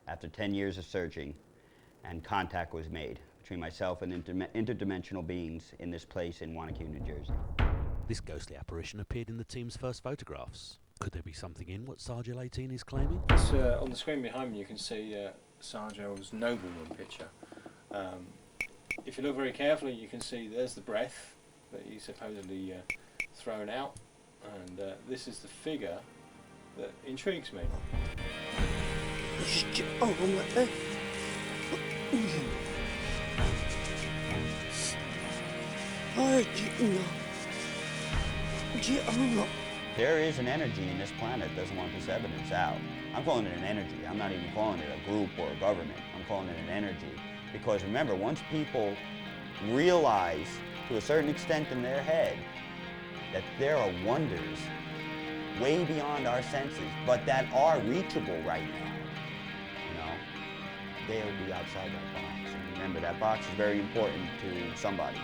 after 10 years of searching, and contact was made between myself and interdimensional beings in this place in Wanacue, New Jersey. This ghostly apparition appeared in the team's first photographs. Could there be something in what Sargel 18 is claiming? On the screen behind me you can see Sargel's nobleman picture. If you look very carefully you can see there's the breath that he supposedly thrown out, and this is the figure that intrigues me. There is an energy in this planet that doesn't want this evidence out. I'm calling it an energy. I'm not even calling it a group or a government. I'm calling it an energy. Because remember, once people realize to a certain extent in their head that there are wonders way beyond our senses, but that are reachable right now, you know, they'll be outside that box. And remember, that box is very important to somebody.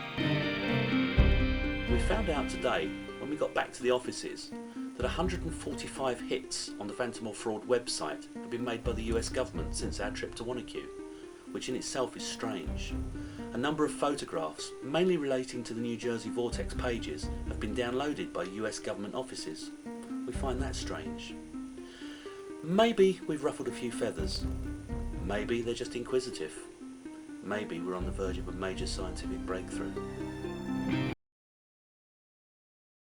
We found out today, when we got back to the offices, that 145 hits on the Phantom Fraud website have been made by the US government since our trip to Wanacue, which in itself is strange. A number of photographs, mainly relating to the New Jersey Vortex pages, have been downloaded by US government offices. We find that strange. Maybe we've ruffled a few feathers. Maybe they're just inquisitive. Maybe we're on the verge of a major scientific breakthrough.